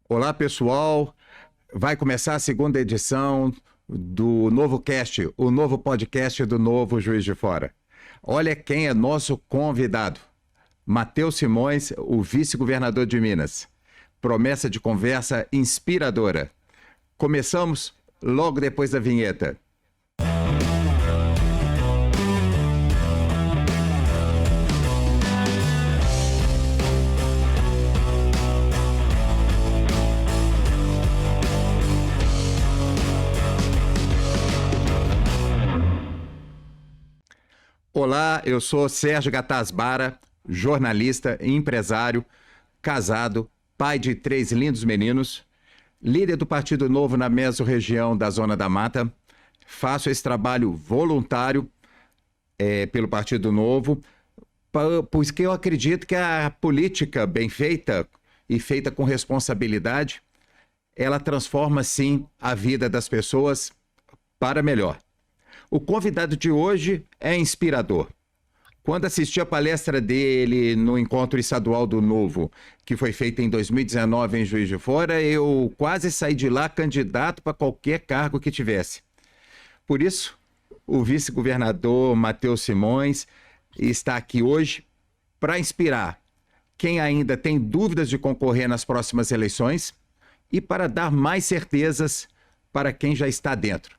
Olá, pessoal. Vai começar a segunda edição do Novo Cast, o novo podcast do Novo Juiz de Fora. Olha quem é nosso convidado. Matheus Simões, o vice-governador de Minas. Promessa de conversa inspiradora. Começamos logo depois da vinheta. Olá, eu sou Sérgio Gattasbara, jornalista, empresário, casado, pai de 3 lindos meninos, líder do Partido Novo na mesorregião da Zona da Mata. Faço esse trabalho voluntário pelo Partido Novo, pois que eu acredito que a política bem feita e feita com responsabilidade, ela transforma sim a vida das pessoas para melhor. O convidado de hoje é inspirador. Quando assisti a palestra dele no Encontro Estadual do Novo, que foi feito em 2019 em Juiz de Fora, eu quase saí de lá candidato para qualquer cargo que tivesse. Por isso, o vice-governador Matheus Simões está aqui hoje para inspirar quem ainda tem dúvidas de concorrer nas próximas eleições e para dar mais certezas para quem já está dentro.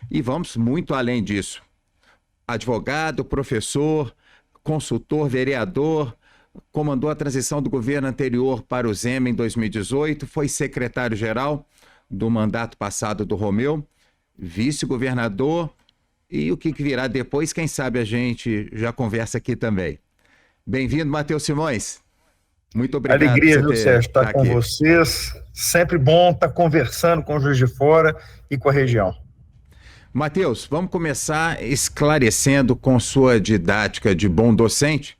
E vamos muito além disso. Advogado, professor, consultor, vereador, comandou a transição do governo anterior para o Zema em 2018, foi secretário-geral do mandato passado do Romeu, vice-governador, e o que virá depois, quem sabe a gente já conversa aqui também. Bem-vindo, Matheus Simões. Muito obrigado. Alegria, viu, Sérgio, estar com vocês. Sempre bom estar conversando com o Juiz de Fora e com a região. Matheus, vamos começar esclarecendo com sua didática de bom docente,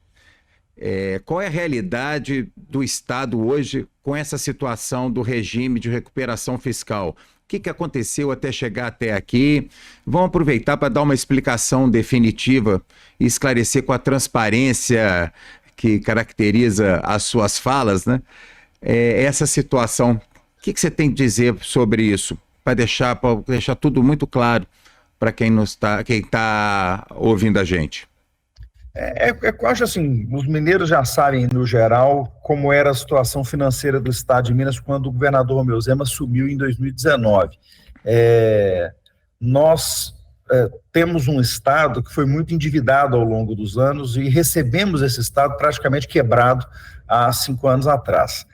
qual é a realidade do Estado hoje com essa situação do regime de recuperação fiscal? O que aconteceu até chegar até aqui? Vamos aproveitar para dar uma explicação definitiva e esclarecer com a transparência que caracteriza as suas falas, né? Essa situação. O que você tem que dizer sobre isso? Para deixar tudo muito claro para quem está ouvindo a gente. Eu acho assim, os mineiros já sabem, no geral, como era a situação financeira do Estado de Minas quando o governador Romeu Zema assumiu em 2019. Nós temos um Estado que foi muito endividado ao longo dos anos e recebemos esse Estado praticamente quebrado há 5 anos atrás.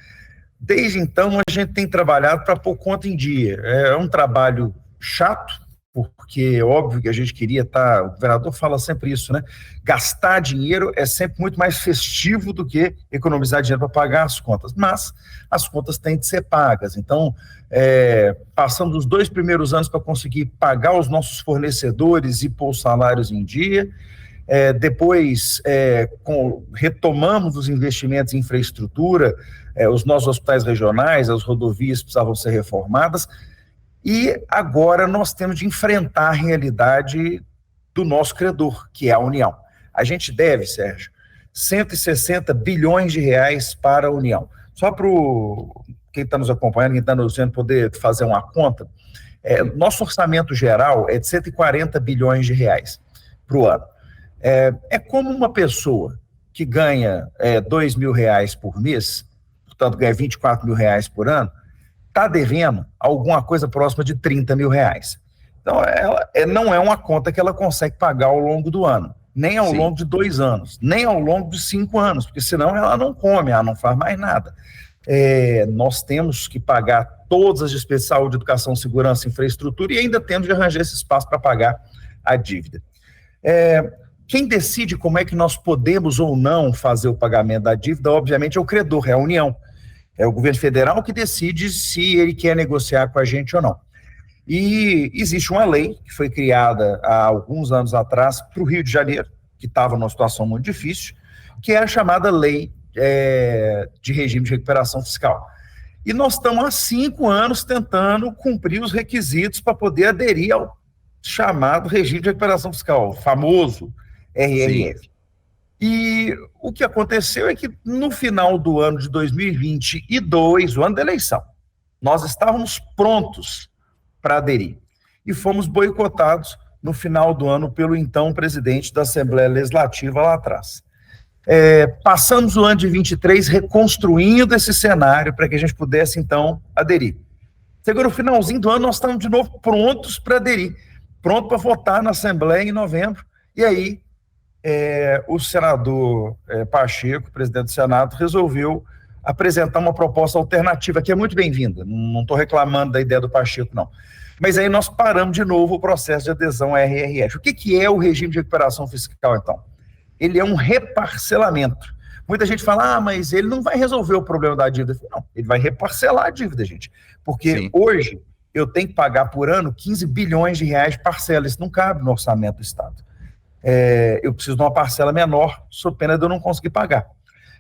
Desde então, a gente tem trabalhado para pôr conta em dia. É um trabalho chato, porque é óbvio que a gente queria estar... O governador fala sempre isso, né? Gastar dinheiro é sempre muito mais festivo do que economizar dinheiro para pagar as contas. Mas as contas têm de ser pagas. Então, passamos os 2 primeiros anos para conseguir pagar os nossos fornecedores e pôr os salários em dia. Depois, retomamos os investimentos em infraestrutura, os nossos hospitais regionais, as rodovias precisavam ser reformadas, e agora nós temos de enfrentar a realidade do nosso credor, que é a União. A gente deve, Sérgio, 160 bilhões de reais para a União. Só para quem está nos acompanhando, quem está nos vendo poder fazer uma conta, nosso orçamento geral é de 140 bilhões de reais para o ano. É como uma pessoa que ganha R$2.000 por mês, portanto ganha R$24 mil por ano, está devendo alguma coisa próxima de R$30 mil. Então, ela não é uma conta que ela consegue pagar ao longo do ano, nem ao longo de 2 anos, nem ao longo de 5 anos, porque senão ela não come, ela não faz mais nada. Nós temos que pagar todas as despesas de saúde, educação, segurança, infraestrutura e ainda temos de arranjar esse espaço para pagar a dívida. Quem decide como é que nós podemos ou não fazer o pagamento da dívida, obviamente, é o credor, é a União. É o governo federal que decide se ele quer negociar com a gente ou não. E existe uma lei que foi criada há alguns anos atrás para o Rio de Janeiro, que estava numa situação muito difícil, que é a chamada Lei de Regime de Recuperação Fiscal. E nós estamos há 5 anos tentando cumprir os requisitos para poder aderir ao chamado Regime de Recuperação Fiscal, o famoso RRF. Sim. E o que aconteceu é que no final do ano de 2022, o ano da eleição, Nós estávamos prontos para aderir e fomos boicotados no final do ano pelo então presidente da Assembleia Legislativa lá atrás. Passamos o ano de 23 reconstruindo esse cenário para que a gente pudesse, então, aderir. Chegou no finalzinho do ano, nós estamos de novo prontos para aderir, pronto para votar na Assembleia em novembro, e aí o senador Pacheco, presidente do Senado, resolveu apresentar uma proposta alternativa, que é muito bem-vinda, não estou reclamando da ideia do Pacheco, não. Mas aí nós paramos de novo o processo de adesão à RRF. O que é o regime de recuperação fiscal, então? Ele é um reparcelamento. Muita gente fala, mas ele não vai resolver o problema da dívida. Não, ele vai reparcelar a dívida, gente. Porque Sim. Hoje eu tenho que pagar por ano 15 bilhões de reais de parcela. Isso não cabe no orçamento do Estado. Eu preciso de uma parcela menor, sob pena de eu não conseguir pagar.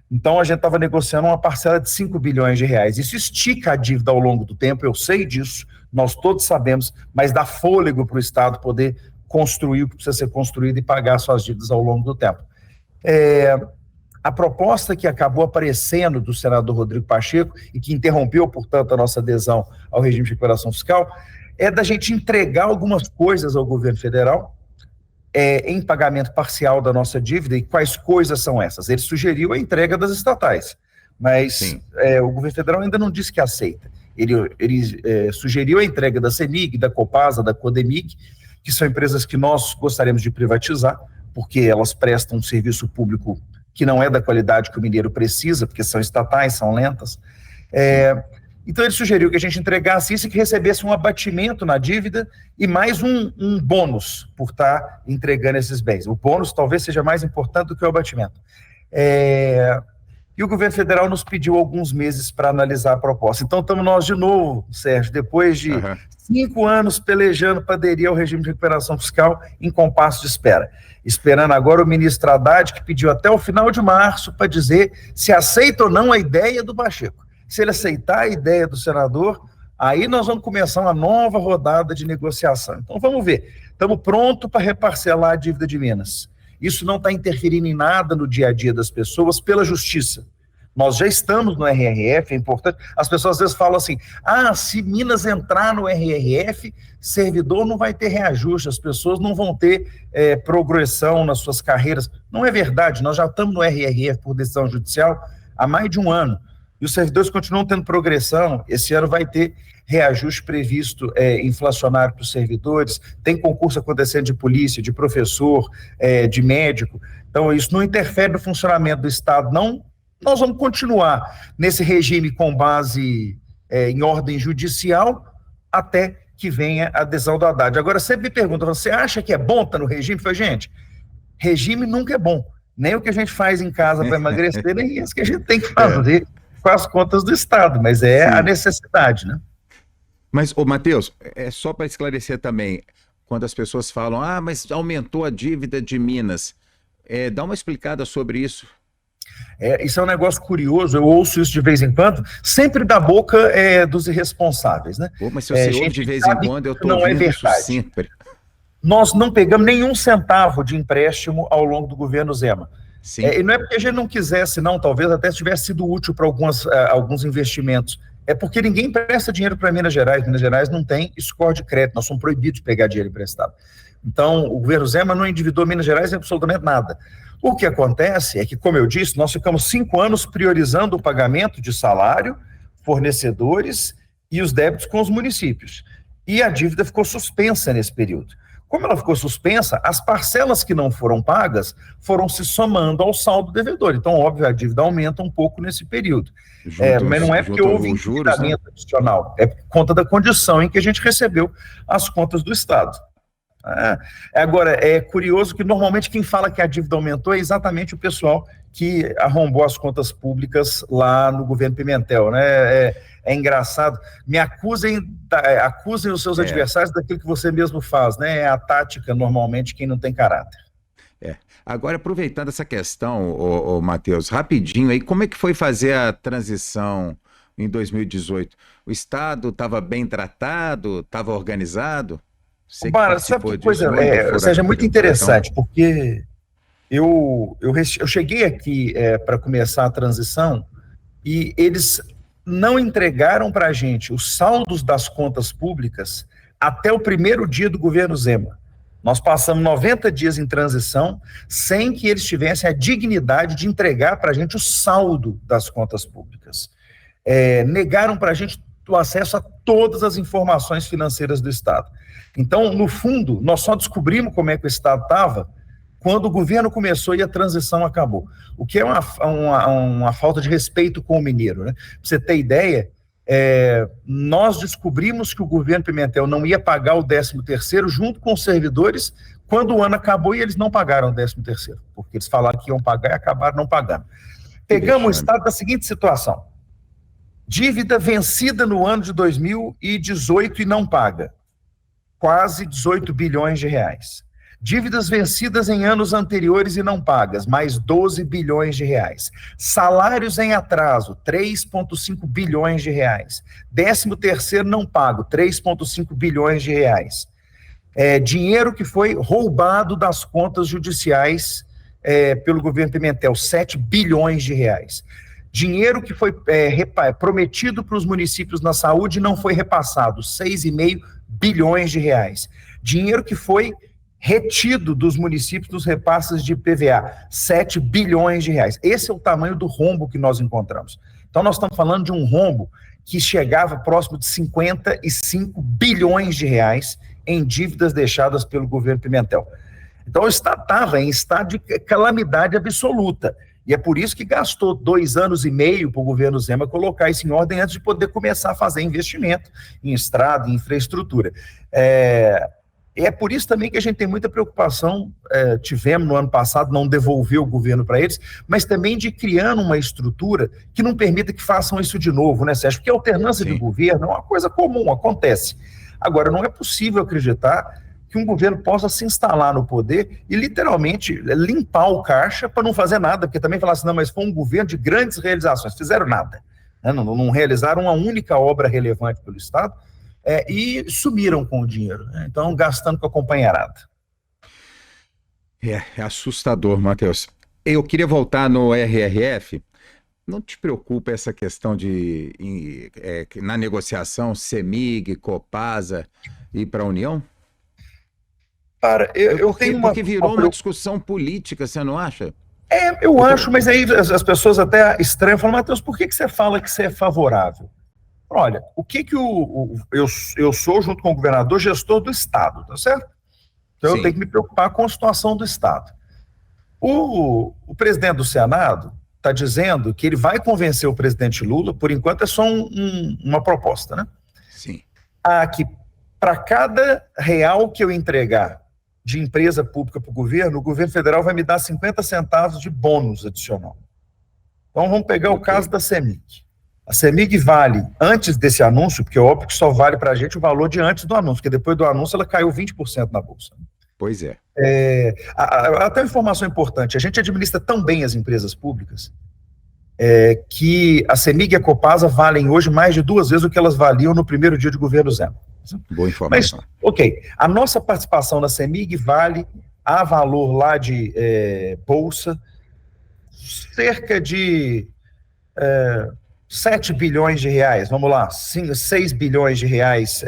Então a gente estava negociando uma parcela de 5 bilhões de reais. Isso estica a dívida ao longo do tempo, eu sei disso, nós todos sabemos, mas dá fôlego para o Estado poder construir o que precisa ser construído e pagar suas dívidas ao longo do tempo. A proposta que acabou aparecendo do senador Rodrigo Pacheco e que interrompeu, portanto, a nossa adesão ao regime de recuperação fiscal é da gente entregar algumas coisas ao governo federal em pagamento parcial da nossa dívida. E quais coisas são essas? Ele sugeriu a entrega das estatais, mas o governo federal ainda não disse que aceita. Ele sugeriu a entrega da CEMIG, da Copasa, da Codemig, que são empresas que nós gostaríamos de privatizar, porque elas prestam um serviço público que não é da qualidade que o mineiro precisa, porque são estatais, são lentas. Então ele sugeriu que a gente entregasse isso e que recebesse um abatimento na dívida e mais um bônus por estar entregando esses bens. O bônus talvez seja mais importante do que o abatimento. E o governo federal nos pediu alguns meses para analisar a proposta. Então estamos nós de novo, Sérgio, depois de 5 anos pelejando para aderir ao regime de recuperação fiscal em compasso de espera. Esperando agora o ministro Haddad, que pediu até o final de março para dizer se aceita ou não a ideia do Pacheco. Se ele aceitar a ideia do senador, aí nós vamos começar uma nova rodada de negociação. Então vamos ver, estamos prontos para reparcelar a dívida de Minas. Isso não está interferindo em nada no dia a dia das pessoas pela justiça. Nós já estamos no RRF, é importante. As pessoas às vezes falam assim, se Minas entrar no RRF, servidor não vai ter reajuste, as pessoas não vão ter progressão nas suas carreiras. Não é verdade, nós já estamos no RRF por decisão judicial há mais de um ano. E os servidores continuam tendo progressão. Esse ano vai ter reajuste previsto inflacionário para os servidores, tem concurso acontecendo de polícia, de professor, de médico. Então, isso não interfere no funcionamento do Estado, não. Nós vamos continuar nesse regime com base em ordem judicial até que venha a adesão do Haddad. Agora, sempre me pergunta, você acha que é bom estar no regime? Eu falei, gente, regime nunca é bom. Nem o que a gente faz em casa para emagrecer, nem isso que a gente tem que fazer com as contas do Estado, mas a necessidade, né? Mas, Matheus, só para esclarecer também, quando as pessoas falam, mas aumentou a dívida de Minas, dá uma explicada sobre isso. Isso é um negócio curioso, eu ouço isso de vez em quando, sempre da boca dos irresponsáveis, né? Mas se você ouve de vez em quando, eu estou ouvindo isso sempre. Nós não pegamos nenhum centavo de empréstimo ao longo do governo Zema. E não é porque a gente não quisesse, não, talvez até tivesse sido útil para alguns investimentos. É porque ninguém empresta dinheiro para Minas Gerais. Minas Gerais não tem score de crédito, nós somos proibidos de pegar dinheiro emprestado. Então, o governo Zema não endividou Minas Gerais em absolutamente nada. O que acontece é que, como eu disse, nós ficamos 5 anos priorizando o pagamento de salário, fornecedores e os débitos com os municípios. E a dívida ficou suspensa nesse período. Como ela ficou suspensa, as parcelas que não foram pagas foram se somando ao saldo devedor. Então, óbvio, a dívida aumenta um pouco nesse período. Mas não é porque houve endividamento adicional, é por conta da condição em que a gente recebeu as contas do Estado. Agora, é curioso que normalmente quem fala que a dívida aumentou é exatamente o pessoal que arrombou as contas públicas lá no governo Pimentel, né? É engraçado. Me acusem os seus adversários daquilo que você mesmo faz, né? É a tática, normalmente, quem não tem caráter. Agora, aproveitando essa questão, Matheus, rapidinho aí, como é que foi fazer a transição em 2018? O Estado estava bem tratado, estava organizado? Sabe que coisa, ou seja, é muito interessante, porque eu cheguei aqui para começar a transição e eles não entregaram para a gente os saldos das contas públicas até o primeiro dia do governo Zema. Nós passamos 90 dias em transição sem que eles tivessem a dignidade de entregar para a gente o saldo das contas públicas. Negaram para a gente o acesso a todas as informações financeiras do Estado. Então, no fundo, nós só descobrimos como é que o Estado estava quando o governo começou e a transição acabou. O que é uma falta de respeito com o mineiro, né? Para você ter ideia, nós descobrimos que o governo Pimentel não ia pagar o 13º junto com os servidores quando o ano acabou e eles não pagaram o 13º, porque eles falaram que iam pagar e acabaram não pagando. Pegamos o Estado da seguinte situação: dívida vencida no ano de 2018 e não paga, quase 18 bilhões de reais. Dívidas vencidas em anos anteriores e não pagas, mais 12 bilhões de reais. Salários em atraso, 3,5 bilhões de reais. 13º não pago, 3,5 bilhões de reais. Dinheiro que foi roubado das contas judiciais pelo governo Pimentel, 7 bilhões de reais. Dinheiro que foi prometido para os municípios na saúde e não foi repassado, 6,5 bilhões de reais. Dinheiro que foi retido dos municípios dos repasses de IPVA, 7 bilhões de reais. Esse é o tamanho do rombo que nós encontramos. Então, nós estamos falando de um rombo que chegava próximo de 55 bilhões de reais em dívidas deixadas pelo governo Pimentel. Então, o Estado estava em estado de calamidade absoluta. E é por isso que gastou 2 anos e meio para o governo Zema colocar isso em ordem antes de poder começar a fazer investimento em estrada, em infraestrutura. É por isso também que a gente tem muita preocupação, tivemos no ano passado, não devolver o governo para eles, mas também de criando uma estrutura que não permita que façam isso de novo, né, Sérgio? Porque a alternância de governo é uma coisa comum, acontece. Agora, não é possível acreditar que um governo possa se instalar no poder e literalmente limpar o caixa para não fazer nada, porque também falar assim, não, mas foi um governo de grandes realizações, fizeram nada, né? Não realizaram uma única obra relevante pelo Estado, e sumiram com o dinheiro, né? Então gastando com a companheirada. É assustador, Matheus. Eu queria voltar no RRF. Não te preocupa essa questão de, na negociação, CEMIG, Copasa ir para a União? Eu tenho porque virou uma discussão política, você não acha? Eu acho, mas aí as pessoas até estranham, falam, Matheus, por que você fala que você é favorável? Olha, o que eu sou, junto com o governador, gestor do Estado, tá certo? Então eu tenho que me preocupar com a situação do Estado. O presidente do Senado está dizendo que ele vai convencer o presidente Lula, por enquanto é só uma proposta, né? Sim. Que para cada real que eu entregar de empresa pública para o governo federal vai me dar 50 centavos de bônus adicional. Então vamos pegar o caso da CEMIG. A CEMIG vale, antes desse anúncio, porque é óbvio que só vale para a gente o valor de antes do anúncio, porque depois do anúncio ela caiu 20% na Bolsa. Pois é. Até uma informação importante, a gente administra tão bem as empresas públicas que a CEMIG e a Copasa valem hoje mais de 2 vezes o que elas valiam no primeiro dia de governo Zema. Boa informação. Mas, ok, a nossa participação na CEMIG vale a valor lá de Bolsa cerca de 7 bilhões de reais, vamos lá, 6 bilhões de reais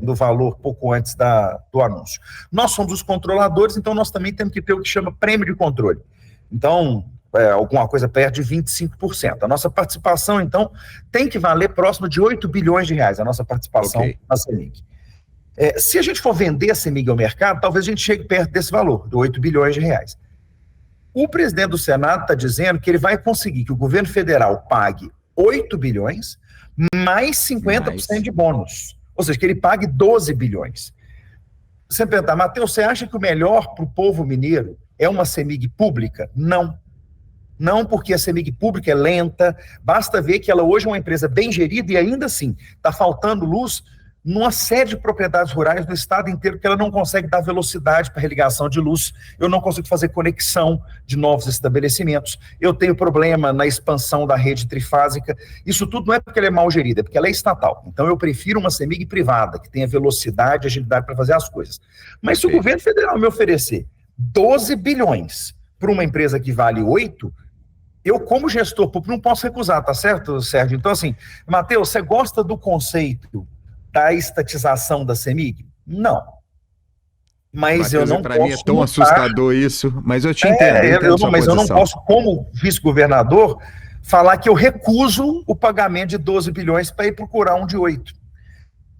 no valor pouco antes do anúncio. Nós somos os controladores, então nós também temos que ter o que chama prêmio de controle. Então, alguma coisa perto de 25%. A nossa participação, então, tem que valer próximo de 8 bilhões de reais, a nossa participação na CEMIG. Se a gente for vender a CEMIG ao mercado, talvez a gente chegue perto desse valor, de 8 bilhões de reais. O presidente do Senado está dizendo que ele vai conseguir que o governo federal pague 8 bilhões, mais 50% de bônus. Ou seja, que ele pague 12 bilhões. Você perguntar, Matheus, você acha que o melhor para o povo mineiro é uma CEMIG pública? Não. Não, porque a CEMIG pública é lenta, basta ver que ela hoje é uma empresa bem gerida e ainda assim está faltando luz numa série de propriedades rurais no estado inteiro, que ela não consegue dar velocidade para religação de luz, eu não consigo fazer conexão de novos estabelecimentos, eu tenho problema na expansão da rede trifásica, isso tudo não é porque ela é mal gerida, é porque ela é estatal, então eu prefiro uma CEMIG privada, que tenha velocidade e agilidade para fazer as coisas. Mas se o governo federal me oferecer 12 bilhões para uma empresa que vale 8, eu, como gestor público, não posso recusar, tá certo, Sérgio? Então, assim, Matheus, você gosta do conceito da estatização da CEMIG? Não. Mas eu Matheus, não para mim é posso tão assustador isso, mas eu te entendo, eu entendo sua mas eu não posição. posso, como vice-governador, falar que eu recuso o pagamento de 12 bilhões para ir procurar um de 8.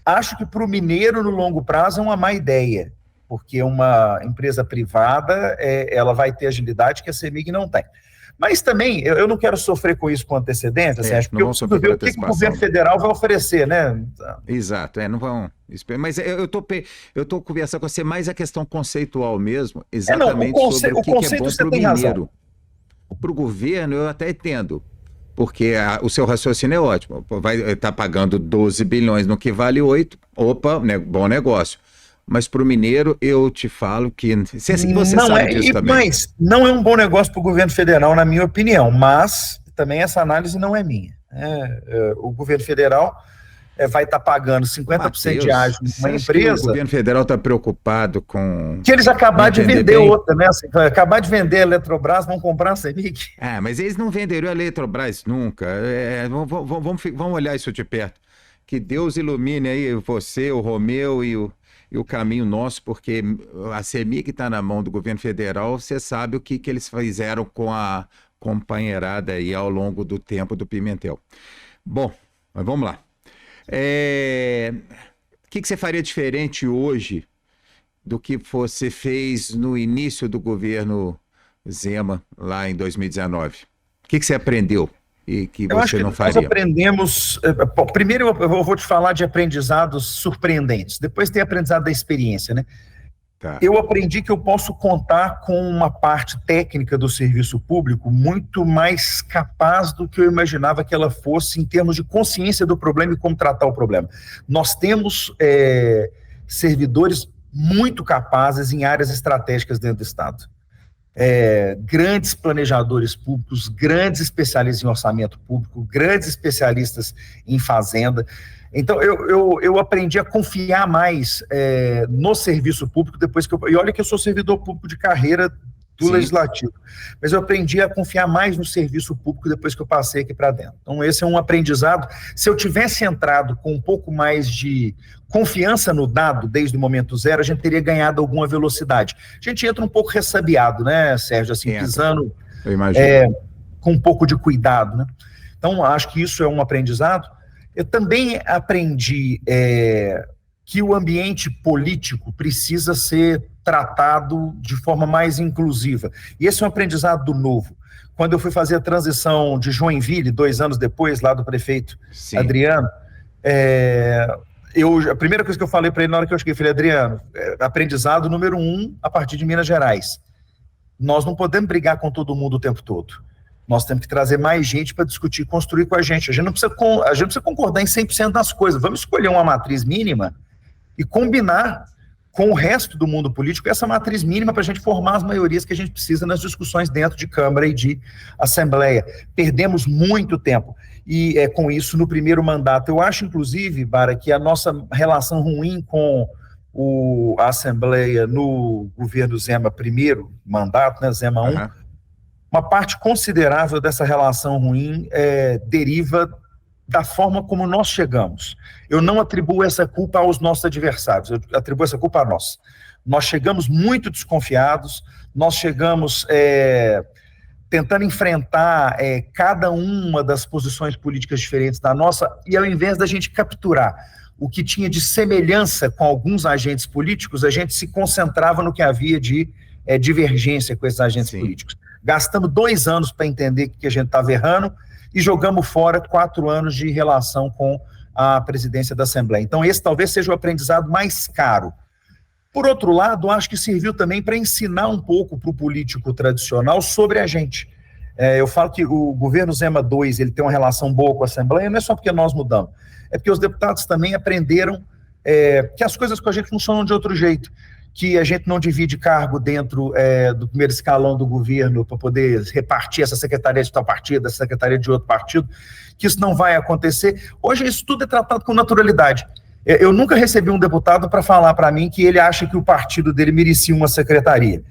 Acho que para o mineiro, no longo prazo, é uma má ideia, porque uma empresa privada, ela vai ter agilidade que a CEMIG não tem. Mas também, eu não quero sofrer com isso com antecedência, Sérgio, porque eu preciso ver o que o governo federal vai oferecer, né? Exato, não vão... Mas eu tô conversando com você mais a questão conceitual mesmo, exatamente sobre o que é bom para o mineiro. Para o governo, eu até entendo, porque o seu raciocínio é ótimo. Vai estar pagando 12 bilhões no que vale 8, opa, bom negócio. Mas para o mineiro, eu te falo que... Você sabe disso também. Mas não é um bom negócio para o governo federal, na minha opinião. Mas também essa análise não é minha. O governo federal vai estar pagando 50% de ágio numa empresa... O governo federal está preocupado com... Que eles acabaram de vender outra, né? Assim, acabar de vender a Eletrobras, vão comprar a CEMIG. Mas eles não venderiam a Eletrobras nunca. Vamos olhar isso de perto. Que Deus ilumine aí você, o Romeu e o caminho nosso, porque a CEMIG está na mão do governo federal, você sabe o que eles fizeram com a companheirada aí ao longo do tempo do Pimentel. Bom, mas vamos lá. O que você faria diferente hoje do que você fez no início do governo Zema, lá em 2019? O que você aprendeu e que você não faria? Nós aprendemos... Primeiro eu vou te falar de aprendizados surpreendentes, depois tem aprendizado da experiência, né? Tá. Eu aprendi que eu posso contar com uma parte técnica do serviço público muito mais capaz do que eu imaginava que ela fosse em termos de consciência do problema e como tratar o problema. Nós temos servidores muito capazes em áreas estratégicas dentro do Estado. Grandes planejadores públicos, grandes especialistas em orçamento público, grandes especialistas em fazenda. Então, eu aprendi a confiar mais no serviço público depois que e olha que eu sou servidor público de carreira do Sim. Legislativo, mas eu aprendi a confiar mais no serviço público depois que eu passei aqui para dentro. Então, esse é um aprendizado. Se eu tivesse entrado com um pouco mais de confiança no dado desde o momento zero, a gente teria ganhado alguma velocidade. A gente entra um pouco ressabiado, né, Sérgio? Assim, pisando com um pouco de cuidado, né? Então, acho que isso é um aprendizado. Eu também aprendi que o ambiente político precisa ser tratado de forma mais inclusiva. E esse é um aprendizado do novo. Quando eu fui fazer a transição de Joinville, 2 anos depois, lá do prefeito Sim. Adriano, a primeira coisa que eu falei para ele na hora que eu cheguei, falei, Adriano, aprendizado número 1 a partir de Minas Gerais. Nós não podemos brigar com todo mundo o tempo todo. Nós temos que trazer mais gente para discutir e construir com a gente. A gente não precisa concordar em 100% das coisas. Vamos escolher uma matriz mínima e combinar com o resto do mundo político essa matriz mínima para a gente formar as maiorias que a gente precisa nas discussões dentro de Câmara e de Assembleia. Perdemos muito tempo. E com isso, no primeiro mandato, eu acho, inclusive, Bara, que a nossa relação ruim com a Assembleia no governo Zema primeiro mandato, né, Zema 1, uma parte considerável dessa relação ruim deriva da forma como nós chegamos. Eu não atribuo essa culpa aos nossos adversários, eu atribuo essa culpa a nós. Nós chegamos muito desconfiados, nós chegamos tentando enfrentar cada uma das posições políticas diferentes da nossa, e ao invés da gente capturar o que tinha de semelhança com alguns agentes políticos, a gente se concentrava no que havia de divergência com esses agentes Sim. políticos. Gastamos 2 anos para entender que a gente estava errando e jogamos fora 4 anos de relação com a presidência da Assembleia. Então, esse talvez seja o aprendizado mais caro. Por outro lado, acho que serviu também para ensinar um pouco para o político tradicional sobre a gente. Eu falo que o governo Zema 2, ele tem uma relação boa com a Assembleia, não é só porque nós mudamos, é porque os deputados também aprenderam que as coisas com a gente funcionam de outro jeito, que a gente não divide cargo dentro do primeiro escalão do governo para poder repartir essa secretaria de tal partido, essa secretaria de outro partido, que isso não vai acontecer. Hoje isso tudo é tratado com naturalidade. Eu nunca recebi um deputado para falar para mim que ele acha que o partido dele merecia uma secretaria.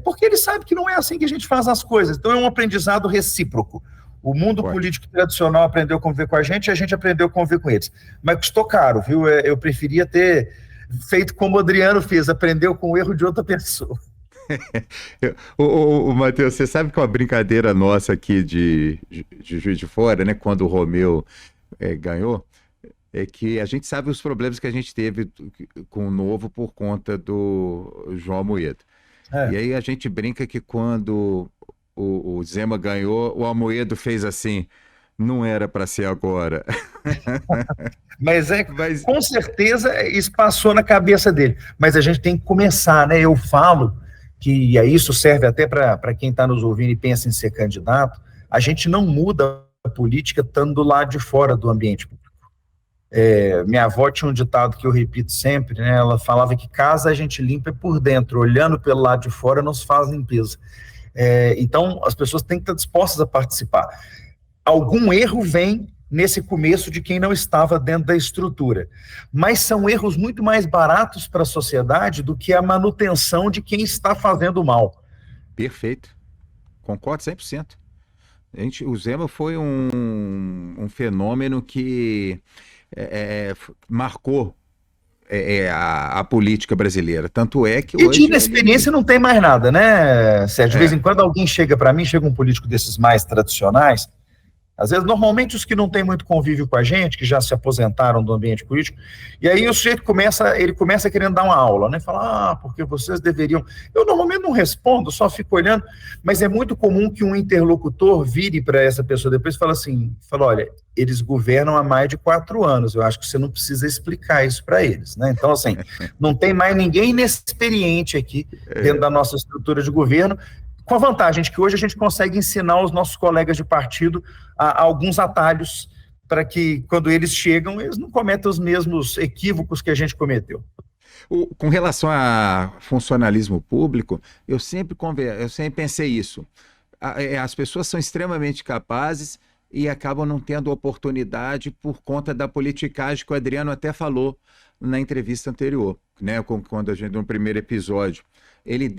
Porque ele sabe que não é assim que a gente faz as coisas. Então é um aprendizado recíproco. O mundo político tradicional aprendeu a conviver com a gente aprendeu a conviver com eles. Mas custou caro, viu? Eu preferia ter feito como o Adriano fez, aprendeu com o erro de outra pessoa. Matheus, você sabe que é uma brincadeira nossa aqui de Juiz de Fora, né? Quando o Romeu ganhou, é que a gente sabe os problemas que a gente teve com o Novo por conta do João Amoedo. E aí a gente brinca que quando o Zema ganhou, o Amoedo fez assim, não era para ser agora. Mas com certeza isso passou na cabeça dele. Mas a gente tem que começar, né? Eu falo que isso serve até para quem está nos ouvindo e pensa em ser candidato, a gente não muda a política estando do lado de fora do ambiente público. Minha avó tinha um ditado que eu repito sempre, né? Ela falava que casa a gente limpa por dentro, olhando pelo lado de fora não se faz limpeza. Então as pessoas têm que estar dispostas a participar. Algum erro vem nesse começo de quem não estava dentro da estrutura, mas são erros muito mais baratos para a sociedade do que a manutenção de quem está fazendo mal. Perfeito, concordo 100%. O Zema foi um fenômeno que marcou a política brasileira, tanto é que hoje... E de inexperiência não tem mais nada, né, Sérgio? De vez em quando alguém chega para mim, chega um político desses mais tradicionais, às vezes, normalmente, os que não têm muito convívio com a gente, que já se aposentaram do ambiente político, e aí o sujeito começa querendo dar uma aula, né? Fala, porque vocês deveriam... Eu normalmente não respondo, só fico olhando, mas é muito comum que um interlocutor vire para essa pessoa depois e fala assim, olha, eles governam há mais de 4 anos, eu acho que você não precisa explicar isso para eles, né? Então, assim, não tem mais ninguém inexperiente aqui dentro da nossa estrutura de governo, com a vantagem de que hoje a gente consegue ensinar os nossos colegas de partido a alguns atalhos para que, quando eles chegam, eles não cometam os mesmos equívocos que a gente cometeu. Com relação a funcionalismo público, eu sempre pensei isso. As pessoas são extremamente capazes e acabam não tendo oportunidade por conta da politicagem que o Adriano até falou na entrevista anterior, né? Quando a gente, no primeiro episódio. Ele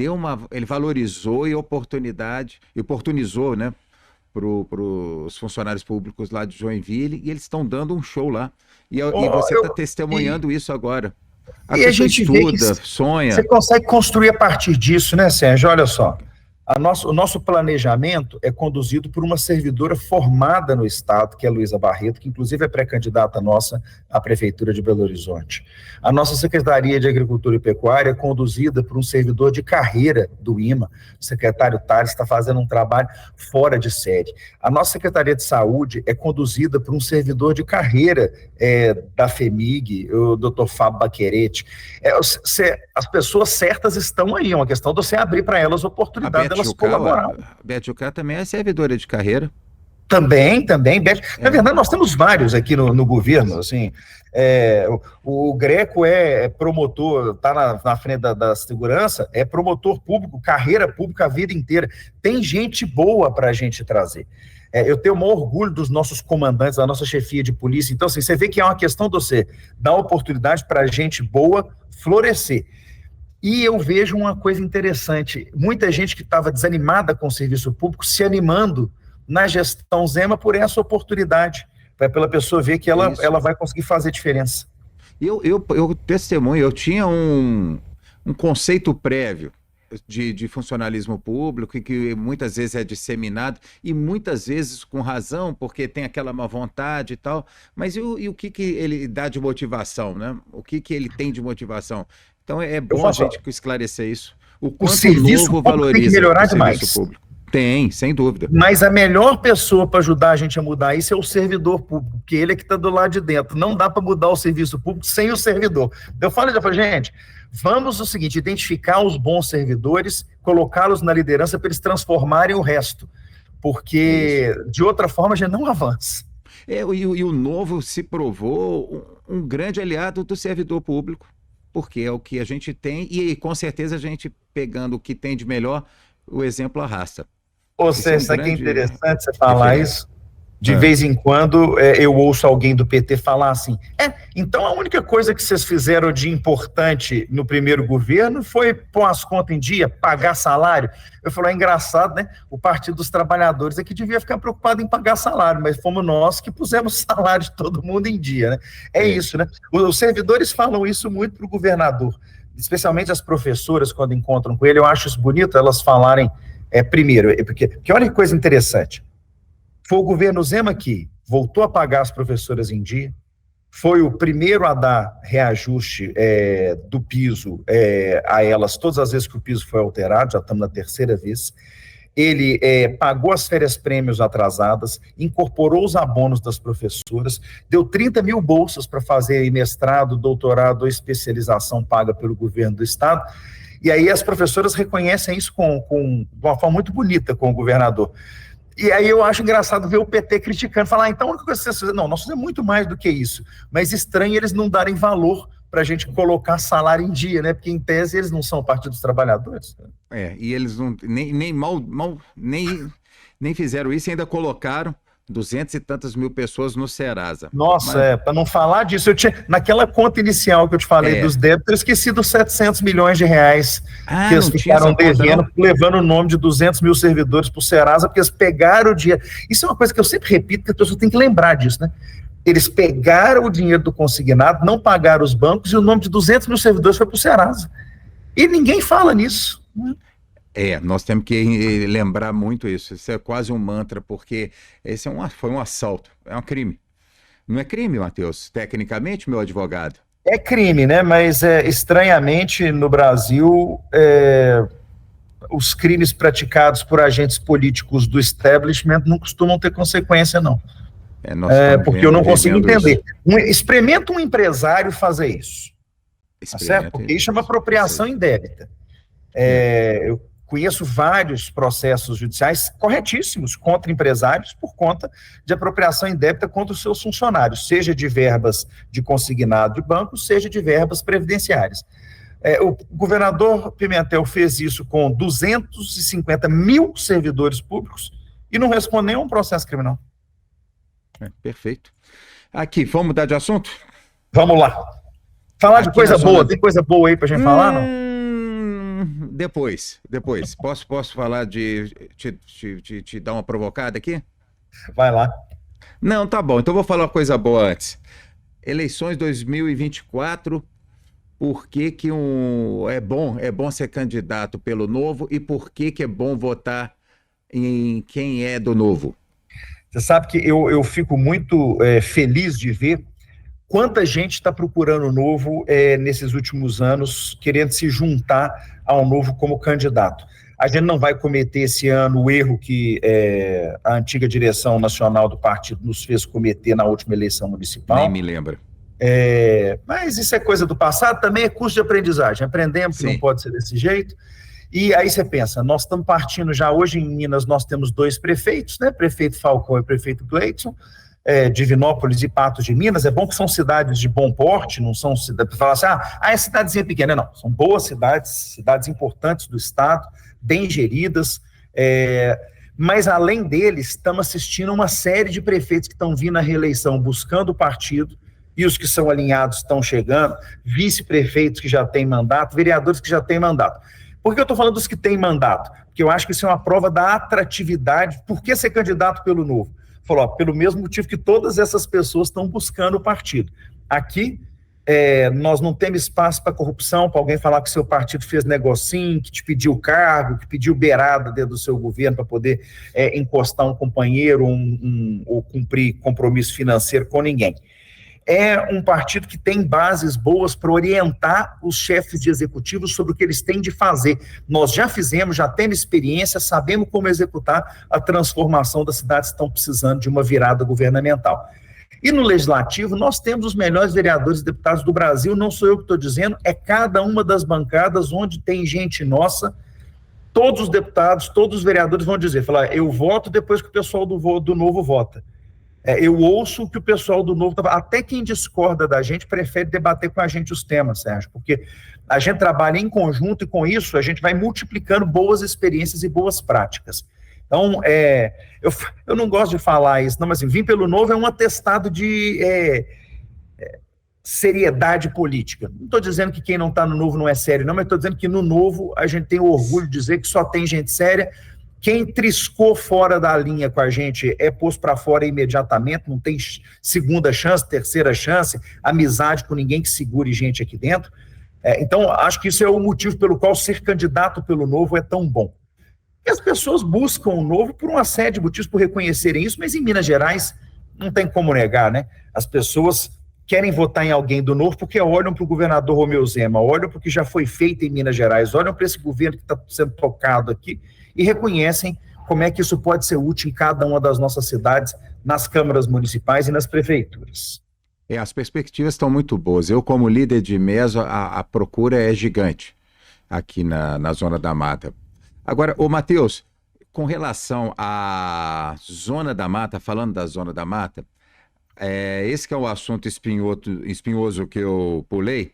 valorizou e oportunizou, né, para os funcionários públicos lá de Joinville, e eles estão dando um show lá. E você está testemunhando isso agora. A gente estuda, sonha. Você consegue construir a partir disso, né, Sérgio? Olha só. O nosso planejamento é conduzido por uma servidora formada no Estado, que é a Luísa Barreto, que inclusive é pré-candidata nossa à Prefeitura de Belo Horizonte. A nossa Secretaria de Agricultura e Pecuária é conduzida por um servidor de carreira do IMA, o secretário Tales está fazendo um trabalho fora de série. A nossa Secretaria de Saúde é conduzida por um servidor de carreira da FEMIG, o Dr. Fábio Baquerete. As pessoas certas estão aí, é uma questão de você abrir para elas oportunidades delas colaborar. A Beth Jucá também é servidora de carreira. Também, Beth. Na verdade, nós temos vários aqui no governo, assim, o Greco é promotor, está na frente da segurança, é promotor público, carreira pública a vida inteira. Tem gente boa para a gente trazer. Eu tenho o maior orgulho dos nossos comandantes, da nossa chefia de polícia. Então, assim, você vê que é uma questão de você dar oportunidade para gente boa florescer. E eu vejo uma coisa interessante, muita gente que estava desanimada com o serviço público se animando na gestão Zema por essa oportunidade, pela pessoa ver que ela vai conseguir fazer diferença. Eu testemunho, eu tinha um conceito prévio de funcionalismo público e que muitas vezes é disseminado e muitas vezes com razão, porque tem aquela má vontade e tal, mas e o que ele dá de motivação, né? O que ele tem de motivação? Então é bom a gente esclarecer isso. O quanto o Novo valoriza tem que melhorar o demais. Serviço público. Tem, sem dúvida. Mas a melhor pessoa para ajudar a gente a mudar isso é o servidor público, porque ele é que está do lado de dentro. Não dá para mudar o serviço público sem o servidor. Eu falo já para gente, vamos o seguinte, identificar os bons servidores, colocá-los na liderança para eles transformarem o resto, porque de outra forma a gente não avança. E o Novo se provou um grande aliado do servidor público, porque é o que a gente tem e com certeza a gente pegando o que tem de melhor, o exemplo arrasta. Ou seja, isso aqui é interessante você falar isso, De vez em quando eu ouço alguém do PT falar assim, então a única coisa que vocês fizeram de importante no primeiro governo foi pôr as contas em dia, pagar salário. Eu falo, é engraçado, né? O Partido dos Trabalhadores é que devia ficar preocupado em pagar salário, mas fomos nós que pusemos o salário de todo mundo em dia, né? É isso, né? Os servidores falam isso muito para o governador, especialmente as professoras quando encontram com ele. Eu acho isso bonito elas falarem, primeiro, porque olha que coisa interessante. Foi o governo Zema que voltou a pagar as professoras em dia, foi o primeiro a dar reajuste do piso a elas todas as vezes que o piso foi alterado, já estamos na terceira vez. Ele pagou as férias-prêmios atrasadas, incorporou os abonos das professoras, deu 30 mil bolsas para fazer mestrado, doutorado ou especialização paga pelo governo do estado. E aí as professoras reconhecem isso de uma forma muito bonita com o governador. E aí eu acho engraçado ver o PT criticando, falar, então a única coisa que vocês fizeram, não, nós fizemos muito mais do que isso, mas estranho eles não darem valor para a gente colocar salário em dia, né? Porque em tese eles não são o Partido dos Trabalhadores. E eles não, nem fizeram isso e ainda colocaram 200 e tantas mil pessoas no Serasa. Nossa, para não falar disso, naquela conta inicial que eu te falei dos débitos, eu esqueci dos 700 milhões de reais que eles ficaram devendo, levando o nome de 200 mil servidores para o Serasa, porque eles pegaram o dinheiro. Isso é uma coisa que eu sempre repito, que as pessoas têm que lembrar disso, né? Eles pegaram o dinheiro do consignado, não pagaram os bancos, e o nome de 200 mil servidores foi para o Serasa. E ninguém fala nisso, né? Nós temos que lembrar muito isso. Isso é quase um mantra, porque esse foi um assalto, é um crime. Não é crime, Matheus, tecnicamente, meu advogado? É crime, né? Mas estranhamente no Brasil, os crimes praticados por agentes políticos do establishment não costumam ter consequência, não. Porque eu não consigo entender. Experimenta um empresário fazer isso, tá certo? Porque isso é uma apropriação indébita. Eu conheço vários processos judiciais corretíssimos contra empresários por conta de apropriação indébita contra os seus funcionários, seja de verbas de consignado de banco, seja de verbas previdenciárias. O governador Pimentel fez isso com 250 mil servidores públicos e não respondeu a um processo criminal. Perfeito. Aqui, vamos mudar de assunto? Vamos lá. Falar de coisa boa. Tem coisa boa aí pra gente falar, não? Depois. Posso falar te dar uma provocada aqui? Vai lá. Não, tá bom. Então vou falar uma coisa boa antes. Eleições 2024, por que é bom ser candidato pelo Novo e por que é bom votar em quem é do Novo? Você sabe que eu fico muito feliz de ver quanta gente está procurando o Novo nesses últimos anos, querendo se juntar ao Novo como candidato. A gente não vai cometer esse ano o erro que a antiga direção nacional do partido nos fez cometer na última eleição municipal. Nem me lembra. Mas isso é coisa do passado, também é curso de aprendizagem. Aprendemos que não pode ser desse jeito. E aí você pensa, nós estamos partindo já hoje em Minas, nós temos 2 prefeitos, né? Prefeito Falcão e prefeito Gleidson, Divinópolis e Patos de Minas. É bom que são cidades de bom porte, não são cidades, para falar assim, é cidadezinha pequena, não, são boas cidades importantes do estado, bem geridas, mas além deles, estamos assistindo uma série de prefeitos que estão vindo à reeleição buscando o partido, e os que são alinhados estão chegando, vice-prefeitos que já têm mandato, vereadores que já têm mandato. Por que eu estou falando dos que têm mandato? Porque eu acho que isso é uma prova da atratividade. Por que ser candidato pelo Novo? Falou, pelo mesmo motivo que todas essas pessoas estão buscando o partido. Aqui, nós não temos espaço para corrupção, para alguém falar que seu partido fez negocinho, que te pediu cargo, que pediu beirada dentro do seu governo para poder encostar um companheiro ou cumprir compromisso financeiro com ninguém. É um partido que tem bases boas para orientar os chefes de executivos sobre o que eles têm de fazer. Nós já fizemos, já temos experiência, sabemos como executar a transformação das cidades que estão precisando de uma virada governamental. E no Legislativo, nós temos os melhores vereadores e deputados do Brasil, não sou eu que estou dizendo, é cada uma das bancadas onde tem gente nossa, todos os deputados, todos os vereadores vão dizer, falar, eu voto depois que o pessoal do Novo vota. Eu ouço o que o pessoal do Novo... Até quem discorda da gente prefere debater com a gente os temas, Sérgio, porque a gente trabalha em conjunto e com isso a gente vai multiplicando boas experiências e boas práticas. Então, eu não gosto de falar isso, não, mas assim, vir pelo Novo é um atestado de seriedade política. Não estou dizendo que quem não está no Novo não é sério, não, mas estou dizendo que no Novo a gente tem o orgulho de dizer que só tem gente séria. Quem triscou fora da linha com a gente é posto para fora imediatamente, não tem segunda chance, terceira chance, amizade com ninguém que segure gente aqui dentro. Então, acho que isso é o motivo pelo qual ser candidato pelo Novo é tão bom. E as pessoas buscam o Novo por uma série de motivos, por reconhecerem isso, mas em Minas Gerais não tem como negar, né? As pessoas querem votar em alguém do Novo porque olham para o governador Romeu Zema, olham para o que já foi feito em Minas Gerais, olham para esse governo que está sendo tocado aqui e reconhecem como é que isso pode ser útil em cada uma das nossas cidades, nas câmaras municipais e nas prefeituras. As perspectivas estão muito boas. Eu, como líder de Meso, a procura é gigante aqui na Zona da Mata. Agora, ô Matheus, com relação à Zona da Mata, falando da Zona da Mata, esse que é o assunto espinhoso que eu pulei.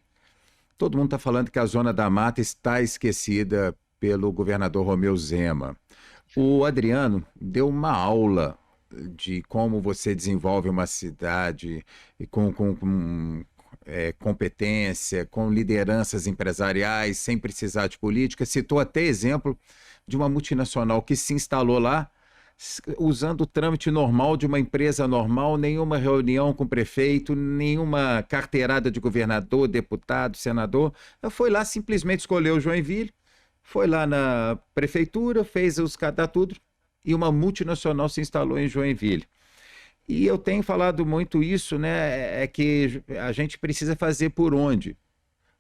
Todo mundo está falando que a Zona da Mata está esquecida pelo governador Romeu Zema. O Adriano deu uma aula de como você desenvolve uma cidade com competência, com lideranças empresariais, sem precisar de política. Citou até exemplo de uma multinacional que se instalou lá usando o trâmite normal de uma empresa normal, nenhuma reunião com o prefeito, nenhuma carteirada de governador, deputado, senador. Foi lá, simplesmente escolheu Joinville, foi lá na prefeitura, fez os cadastros e uma multinacional se instalou em Joinville. E eu tenho falado muito isso, né? É que a gente precisa fazer por onde.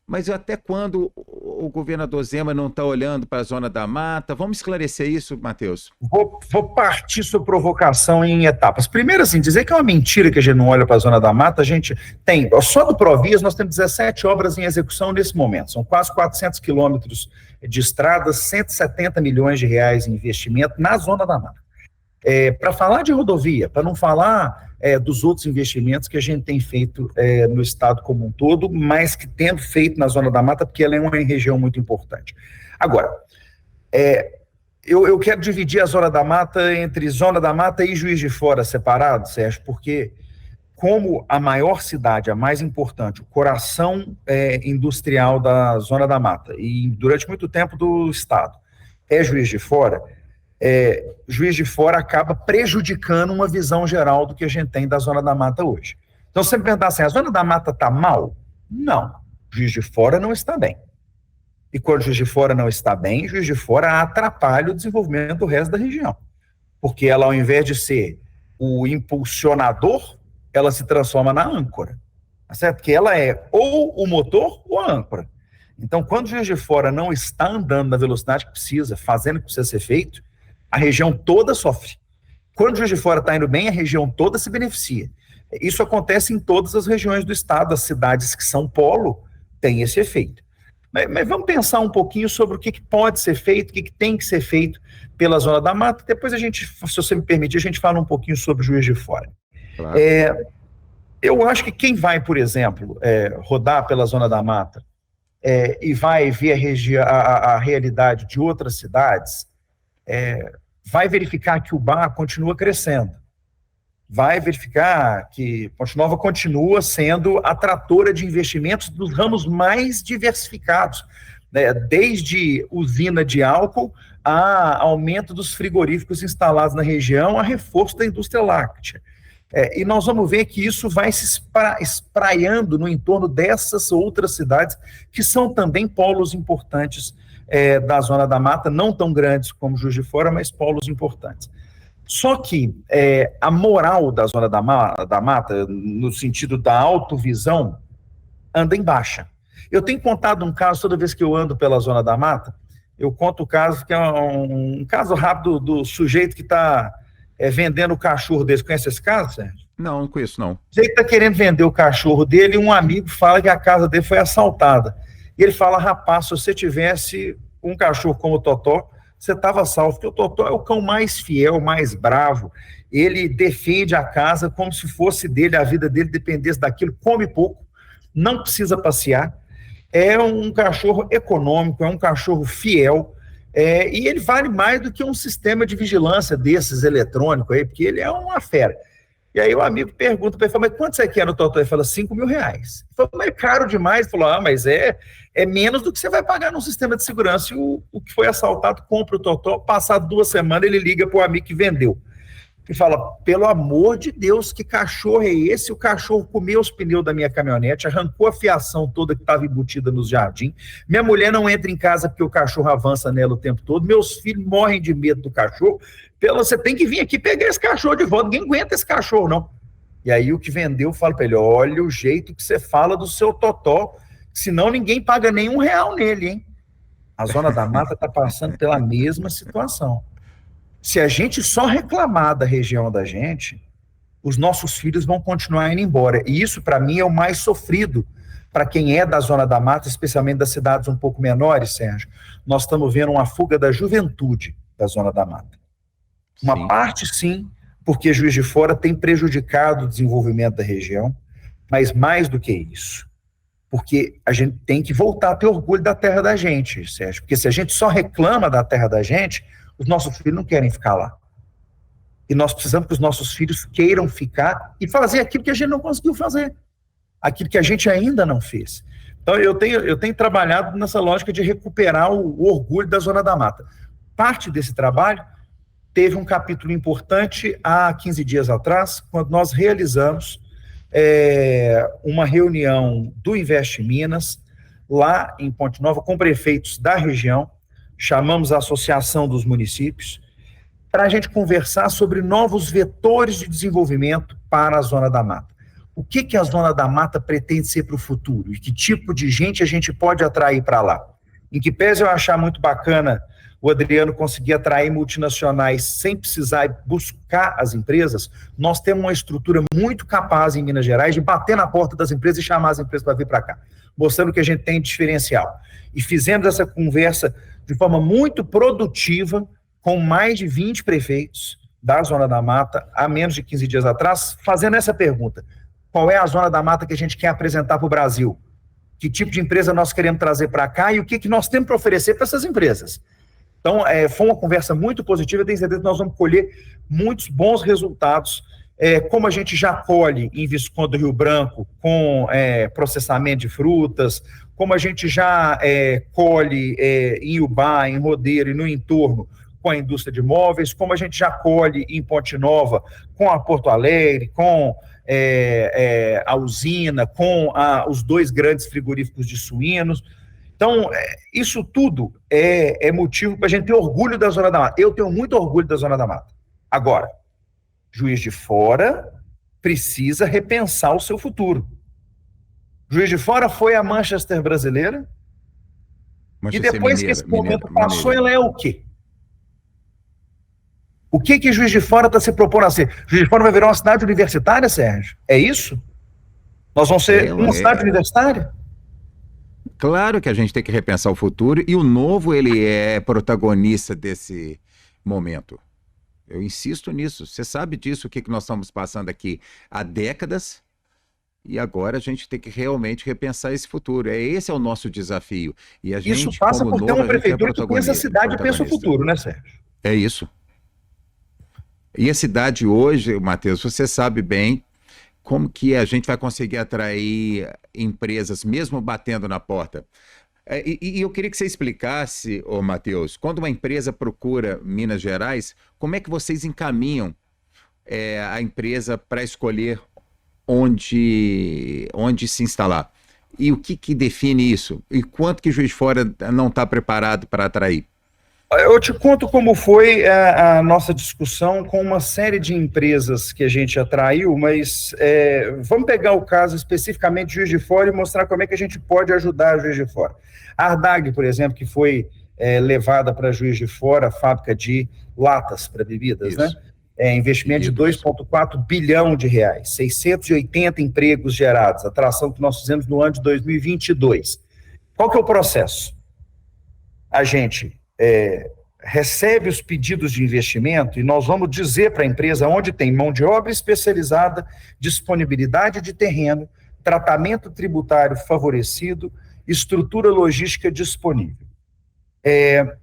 Mas até quando o governador Zema não está olhando para a Zona da Mata? Vamos esclarecer isso, Matheus? Vou partir sua provocação em etapas. Primeiro, assim, dizer que é uma mentira que a gente não olha para a Zona da Mata, a gente tem, só do Provias nós temos 17 obras em execução nesse momento, são quase 400 quilômetros de estradas, 170 milhões de reais em investimento na Zona da Mata. Para falar de rodovia, para não falar dos outros investimentos que a gente tem feito no estado como um todo, mas que tendo feito na Zona da Mata, porque ela é uma região muito importante. Agora, eu quero dividir a Zona da Mata entre Zona da Mata e Juiz de Fora separado, Sérgio, porque como a maior cidade, a mais importante, o coração industrial da Zona da Mata, e durante muito tempo do estado, Juiz de Fora, Juiz de Fora acaba prejudicando uma visão geral do que a gente tem da Zona da Mata hoje. Então, você me perguntar assim, a Zona da Mata está mal? Não. Juiz de Fora não está bem. E quando Juiz de Fora não está bem, Juiz de Fora atrapalha o desenvolvimento do resto da região. Porque ela, ao invés de ser o impulsionador, ela se transforma na âncora. Tá certo? Porque ela é ou o motor ou a âncora. Então, quando Juiz de Fora não está andando na velocidade que precisa, fazendo o que precisa ser feito, a região toda sofre. Quando Juiz de Fora está indo bem, a região toda se beneficia. Isso acontece em todas as regiões do estado, as cidades que são polo têm esse efeito. Mas vamos pensar um pouquinho sobre o que pode ser feito, o que tem que ser feito pela Zona da Mata, depois a gente, se você me permitir, a gente fala um pouquinho sobre Juiz de Fora. Claro. Eu acho que quem vai, por exemplo, rodar pela Zona da Mata e vai ver a realidade de outras cidades, vai verificar que o bar continua crescendo, vai verificar que Ponte Nova continua sendo atratora de investimentos dos ramos mais diversificados, né, desde usina de álcool a aumento dos frigoríficos instalados na região, a reforço da indústria láctea. E nós vamos ver que isso vai se espraiando no entorno dessas outras cidades, que são também polos importantes da Zona da Mata, não tão grandes como Juiz de Fora, mas polos importantes. Só que a moral da Zona da Mata, no sentido da autovisão, anda em baixa. Eu tenho contado um caso, toda vez que eu ando pela Zona da Mata, eu conto o caso, que é um caso rápido do sujeito que está vendendo o cachorro dele. Você conhece esse caso, Sérgio? Não, não conheço, não. Ele está querendo vender o cachorro dele e um amigo fala que a casa dele foi assaltada. E ele fala, rapaz, se você tivesse um cachorro como o Totó, você estava salvo, porque o Totó é o cão mais fiel, mais bravo. Ele defende a casa como se fosse dele, a vida dele dependesse daquilo, come pouco, não precisa passear. É um cachorro econômico, é um cachorro fiel, E ele vale mais do que um sistema de vigilância desses eletrônicos aí, porque ele é uma fera. E aí o amigo pergunta para ele, mas quanto você quer no Totó? Ele fala, R$5.000. Ele fala, mas é caro demais. Ele falou, mas é menos do que você vai pagar num sistema de segurança. E o que foi assaltado compra o Totó, passado 2 semanas ele liga para o amigo que vendeu. E fala, pelo amor de Deus, que cachorro é esse? O cachorro comeu os pneus da minha caminhonete, arrancou a fiação toda que estava embutida nos jardins. Minha mulher não entra em casa porque o cachorro avança nela o tempo todo. Meus filhos morrem de medo do cachorro. Você tem que vir aqui pegar esse cachorro de volta. Ninguém aguenta esse cachorro, não. E aí o que vendeu fala para ele, olha o jeito que você fala do seu Totó, senão ninguém paga nem R$1 nele, hein? A Zona da Mata está passando pela mesma situação. Se a gente só reclamar da região da gente, os nossos filhos vão continuar indo embora. E isso, para mim, é o mais sofrido para quem é da Zona da Mata, especialmente das cidades um pouco menores, Sérgio. Nós estamos vendo uma fuga da juventude da Zona da Mata. Uma parte, sim, porque Juiz de Fora tem prejudicado o desenvolvimento da região, mas mais do que isso, porque a gente tem que voltar a ter orgulho da terra da gente, Sérgio. Porque se a gente só reclama da terra da gente, os nossos filhos não querem ficar lá. E nós precisamos que os nossos filhos queiram ficar e fazer aquilo que a gente não conseguiu fazer. Aquilo que a gente ainda não fez. Então, eu tenho trabalhado nessa lógica de recuperar o orgulho da Zona da Mata. Parte desse trabalho teve um capítulo importante há 15 dias atrás, quando nós realizamos uma reunião do Investe Minas, lá em Ponte Nova, com prefeitos da região, chamamos a Associação dos Municípios, para a gente conversar sobre novos vetores de desenvolvimento para a Zona da Mata. O que a Zona da Mata pretende ser para o futuro? E que tipo de gente a gente pode atrair para lá? Em que pese eu achar muito bacana o Adriano conseguir atrair multinacionais sem precisar buscar as empresas, nós temos uma estrutura muito capaz em Minas Gerais de bater na porta das empresas e chamar as empresas para vir para cá, mostrando que a gente tem diferencial. E fizemos essa conversa de forma muito produtiva, com mais de 20 prefeitos da Zona da Mata, há menos de 15 dias atrás, fazendo essa pergunta: qual é a Zona da Mata que a gente quer apresentar para o Brasil? Que tipo de empresa nós queremos trazer para cá e o que nós temos para oferecer para essas empresas? Então, foi uma conversa muito positiva, eu tenho certeza que nós vamos colher muitos bons resultados, como a gente já colhe em Visconde do Rio Branco, com processamento de frutas, como a gente já colhe em Iubá, em Rodeiro e no entorno, com a indústria de móveis, como a gente já colhe em Ponte Nova, com a Porto Alegre, com a usina, com os 2 grandes frigoríficos de suínos. Então, isso tudo é motivo para a gente ter orgulho da Zona da Mata. Eu tenho muito orgulho da Zona da Mata. Agora, Juiz de Fora precisa repensar o seu futuro. Juiz de Fora foi a Manchester brasileira, Manchester, e depois que esse momento passou, ela é o quê? O que Juiz de Fora está se propondo a ser? Juiz de Fora vai virar uma cidade universitária, Sérgio? É isso? Nós vamos ser uma cidade universitária? Claro que a gente tem que repensar o futuro, e o Novo, ele é protagonista desse momento. Eu insisto nisso. Você sabe disso, o que nós estamos passando aqui há décadas, e agora a gente tem que realmente repensar esse futuro. Esse é o nosso desafio. E a gente, isso passa por ter uma prefeitura que pensa a cidade e pensa o futuro, né, Sérgio? É isso. E a cidade hoje, Matheus, você sabe bem como que a gente vai conseguir atrair empresas, mesmo batendo na porta. E eu queria que você explicasse, Matheus, quando uma empresa procura Minas Gerais, como é que vocês encaminham a empresa para escolher onde se instalar? E o que define isso? E quanto que Juiz de Fora não está preparado para atrair? Eu te conto como foi a nossa discussão com uma série de empresas que a gente atraiu, mas vamos pegar o caso especificamente de Juiz de Fora e mostrar como é que a gente pode ajudar a Juiz de Fora. A Ardag, por exemplo, que foi levada para Juiz de Fora, fábrica de latas para bebidas, né? Investimento de 2,4 bilhão de reais, 680 empregos gerados, atração que nós fizemos no ano de 2022. Qual que é o processo? A gente recebe os pedidos de investimento e nós vamos dizer para a empresa onde tem mão de obra especializada, disponibilidade de terreno, tratamento tributário favorecido, estrutura logística disponível.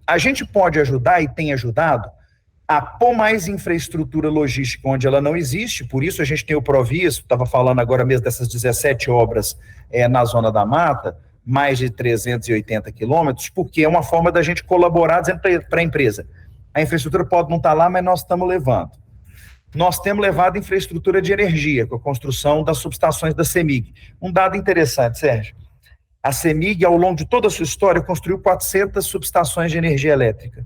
A gente pode ajudar e tem ajudado a pôr mais infraestrutura logística onde ela não existe, por isso a gente tem o Provias, estava falando agora mesmo dessas 17 obras na Zona da Mata, mais de 380 quilômetros, porque é uma forma da gente colaborar, dizendo para a empresa, a infraestrutura pode não estar lá, mas nós estamos levando. Nós temos levado infraestrutura de energia, com a construção das subestações da CEMIG. Um dado interessante, Sérgio, a CEMIG, ao longo de toda a sua história, construiu 400 subestações de energia elétrica.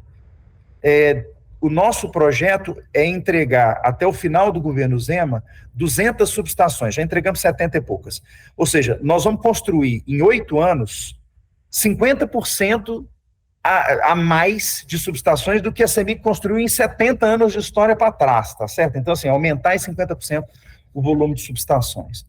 O nosso projeto é entregar, até o final do governo Zema, 200 subestações, já entregamos 70 e poucas. Ou seja, nós vamos construir, em 8 anos, 50% a mais de subestações do que a CEMIG construiu em 70 anos de história para trás, tá certo? Então, assim, aumentar em 50% o volume de subestações.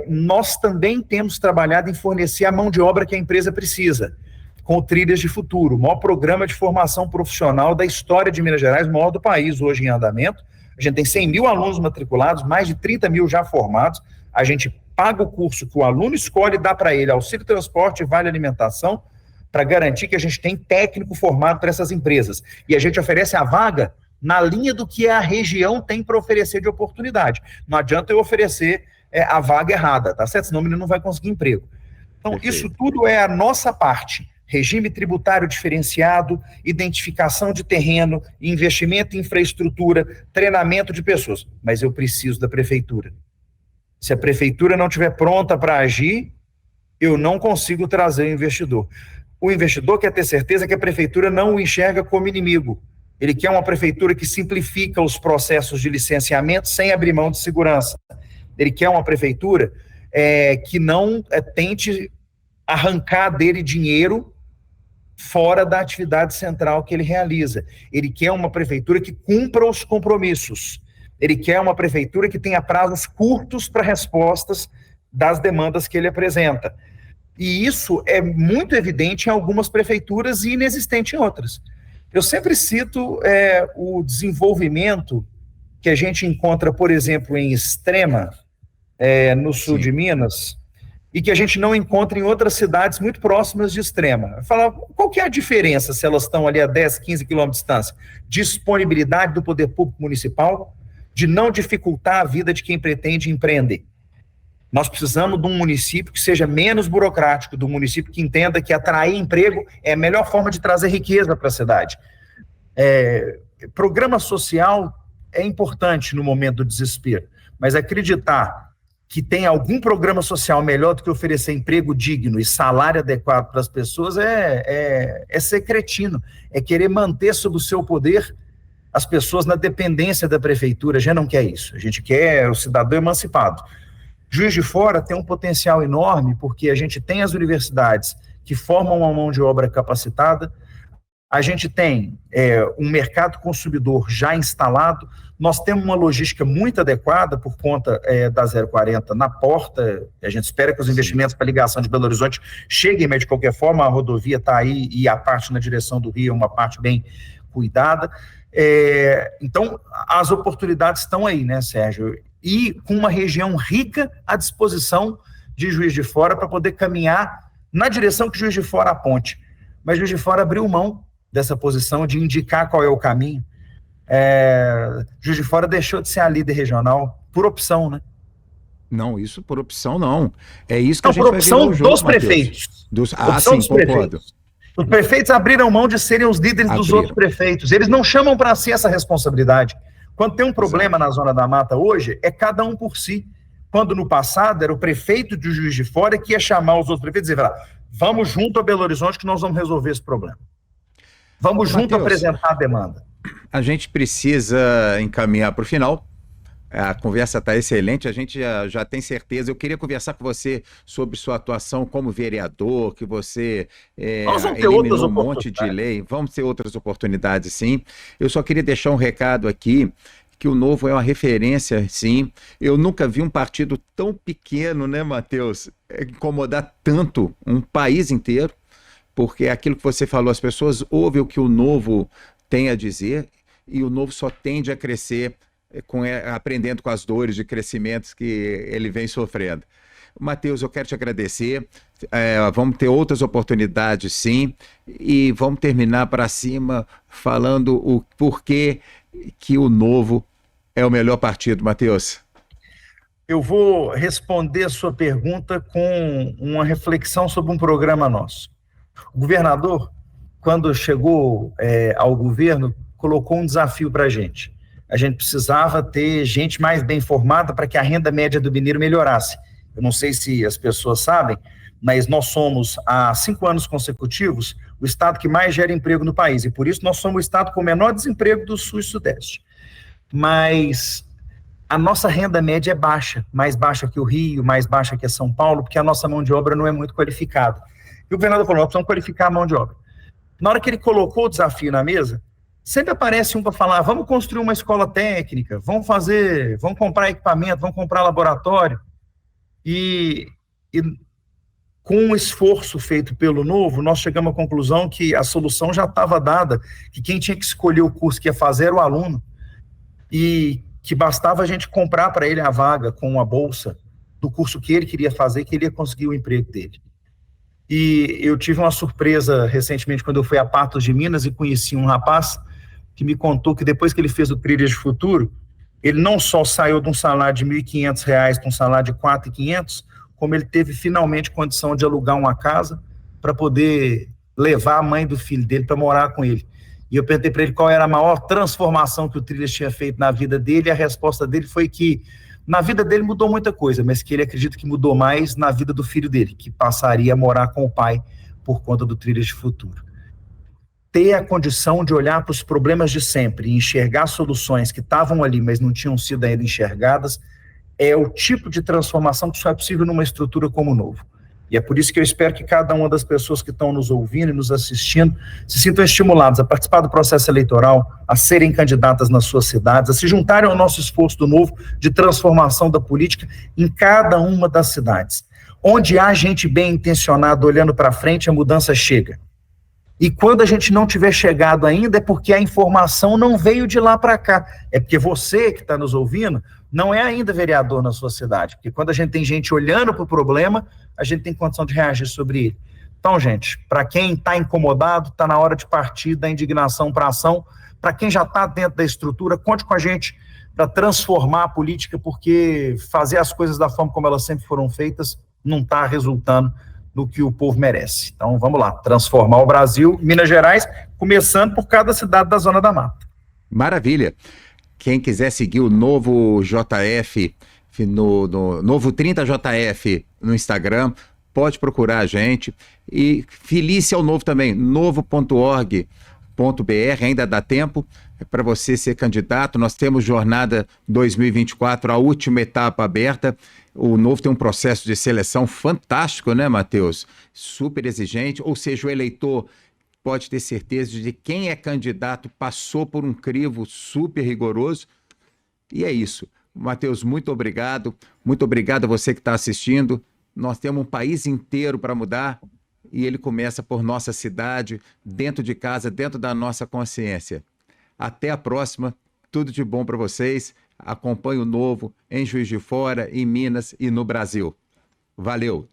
Nós também temos trabalhado em fornecer a mão de obra que a empresa precisa, com Trilhas de Futuro, o maior programa de formação profissional da história de Minas Gerais, o maior do país hoje em andamento. A gente tem 100 mil alunos matriculados, mais de 30 mil já formados. A gente paga o curso que o aluno escolhe e dá para ele auxílio transporte e vale alimentação, para garantir que a gente tem técnico formado para essas empresas. E a gente oferece a vaga na linha do que a região tem para oferecer de oportunidade. Não adianta eu oferecer a vaga errada, tá certo? Senão o menino não vai conseguir emprego. Então, perfeito. Isso tudo é a nossa parte. Regime tributário diferenciado, identificação de terreno, investimento em infraestrutura, treinamento de pessoas. Mas eu preciso da prefeitura. Se a prefeitura não estiver pronta para agir, eu não consigo trazer o investidor. O investidor quer ter certeza que a prefeitura não o enxerga como inimigo. Ele quer uma prefeitura que simplifica os processos de licenciamento sem abrir mão de segurança. Ele quer uma prefeitura que não tente arrancar dele dinheiro fora da atividade central que ele realiza. Ele quer uma prefeitura que cumpra os compromissos. Ele quer uma prefeitura que tenha prazos curtos para respostas das demandas que ele apresenta. E isso é muito evidente em algumas prefeituras e inexistente em outras. Eu sempre cito o desenvolvimento que a gente encontra, por exemplo, em Extrema, no sul de Minas, e que a gente não encontra em outras cidades muito próximas de Extrema. Fala, qual que é a diferença se elas estão ali a 10, 15 quilômetros de distância? Disponibilidade do poder público municipal, de não dificultar a vida de quem pretende empreender. Nós precisamos de um município que seja menos burocrático, de um município que entenda que atrair emprego é a melhor forma de trazer riqueza para a cidade. Programa social é importante no momento do desespero, mas acreditar que tem algum programa social melhor do que oferecer emprego digno e salário adequado para as pessoas é ser cretino, é querer manter sob o seu poder as pessoas na dependência da prefeitura. A gente não quer isso, a gente quer o cidadão emancipado. Juiz de Fora tem um potencial enorme, porque a gente tem as universidades que formam uma mão de obra capacitada, a gente tem um mercado consumidor já instalado, nós temos uma logística muito adequada por conta da 040 na porta, a gente espera que os investimentos para ligação de Belo Horizonte cheguem, mas de qualquer forma a rodovia está aí e a parte na direção do Rio é uma parte bem cuidada. Então, as oportunidades estão aí, né, Sérgio? E com uma região rica à disposição de Juiz de Fora para poder caminhar na direção que Juiz de Fora aponte. Mas Juiz de Fora abriu mão dessa posição de indicar qual é o caminho. Juiz de Fora deixou de ser a líder regional por opção, né? Não, isso por opção não. É isso que a gente vai ver no jogo, por opção dos prefeitos. Sim, concordo. Os prefeitos abriram mão de serem os líderes dos outros prefeitos. Eles não chamam para si essa responsabilidade. Quando tem um problema na Zona da Mata hoje, é cada um por si. Quando no passado era o prefeito de Juiz de Fora que ia chamar os outros prefeitos e dizer, vamos junto a Belo Horizonte que nós vamos resolver esse problema. Vamos junto apresentar a demanda. A gente precisa encaminhar para o final. A conversa está excelente, a gente já tem certeza. Eu queria conversar com você sobre sua atuação como vereador, que você eliminou um monte de lei. Vamos ter outras oportunidades, sim. Eu só queria deixar um recado aqui, que o Novo é uma referência, sim. Eu nunca vi um partido tão pequeno, né, Matheus, incomodar tanto um país inteiro, porque é aquilo que você falou, as pessoas ouvem o que o Novo tem a dizer e o Novo só tende a crescer aprendendo com as dores de crescimentos que ele vem sofrendo. Matheus, eu quero te agradecer. Vamos ter outras oportunidades, sim, e vamos terminar para cima falando o porquê que o Novo é o melhor partido, Matheus. Eu vou responder a sua pergunta com uma reflexão sobre um programa nosso. O governador, quando chegou ao governo, colocou um desafio para a gente. A gente precisava ter gente mais bem formada para que a renda média do mineiro melhorasse. Eu não sei se as pessoas sabem, mas nós somos, há 5 anos consecutivos, o estado que mais gera emprego no país, e por isso nós somos o estado com o menor desemprego do Sul e Sudeste. Mas a nossa renda média é baixa, mais baixa que o Rio, mais baixa que São Paulo, porque a nossa mão de obra não é muito qualificada. E o governador falou, nós precisamos qualificar a mão de obra. Na hora que ele colocou o desafio na mesa, sempre aparece um para falar, vamos construir uma escola técnica, vamos comprar equipamento, vamos comprar laboratório. E com um esforço feito pelo Novo, nós chegamos à conclusão que a solução já estava dada, que quem tinha que escolher o curso que ia fazer era o aluno, e que bastava a gente comprar para ele a vaga com uma bolsa do curso que ele queria fazer, que ele ia conseguir o emprego dele. E eu tive uma surpresa recentemente quando eu fui a Patos de Minas e conheci um rapaz que me contou que depois que ele fez o Trilhas de Futuro, ele não só saiu de um salário de R$ 1.500 para um salário de R$ 4.500, como ele teve finalmente condição de alugar uma casa para poder levar a mãe do filho dele para morar com ele. E eu perguntei para ele qual era a maior transformação que o Trilhas tinha feito na vida dele, e a resposta dele foi que na vida dele mudou muita coisa, mas que ele acredita que mudou mais na vida do filho dele, que passaria a morar com o pai por conta do Trilhas de Futuro. Ter a condição de olhar para os problemas de sempre e enxergar soluções que estavam ali, mas não tinham sido ainda enxergadas, é o tipo de transformação que só é possível numa estrutura como o Novo. E é por isso que eu espero que cada uma das pessoas que estão nos ouvindo e nos assistindo se sintam estimuladas a participar do processo eleitoral, a serem candidatas nas suas cidades, a se juntarem ao nosso esforço do Novo de transformação da política em cada uma das cidades. Onde há gente bem intencionada olhando para frente, a mudança chega. E quando a gente não tiver chegado ainda, é porque a informação não veio de lá para cá. É porque você que está nos ouvindo não é ainda vereador na sua cidade. Porque quando a gente tem gente olhando para o problema, a gente tem condição de reagir sobre ele. Então, gente, para quem está incomodado, está na hora de partir da indignação para a ação. Para quem já está dentro da estrutura, conte com a gente para transformar a política, porque fazer as coisas da forma como elas sempre foram feitas não está resultando no que o povo merece. Então, vamos lá, transformar o Brasil, Minas Gerais, começando por cada cidade da Zona da Mata. Maravilha. Quem quiser seguir o Novo JF, no Novo 30JF no Instagram, pode procurar a gente. E Felícia ao Novo também, novo.org.br, ainda dá tempo para você ser candidato. Nós temos Jornada 2024, a última etapa aberta. O Novo tem um processo de seleção fantástico, né, Matheus? Super exigente, ou seja, o eleitor pode ter certeza de que quem é candidato passou por um crivo super rigoroso. E é isso. Matheus, muito obrigado. Muito obrigado a você que está assistindo. Nós temos um país inteiro para mudar e ele começa por nossa cidade, dentro de casa, dentro da nossa consciência. Até a próxima. Tudo de bom para vocês. Acompanhe o Novo em Juiz de Fora, em Minas e no Brasil. Valeu!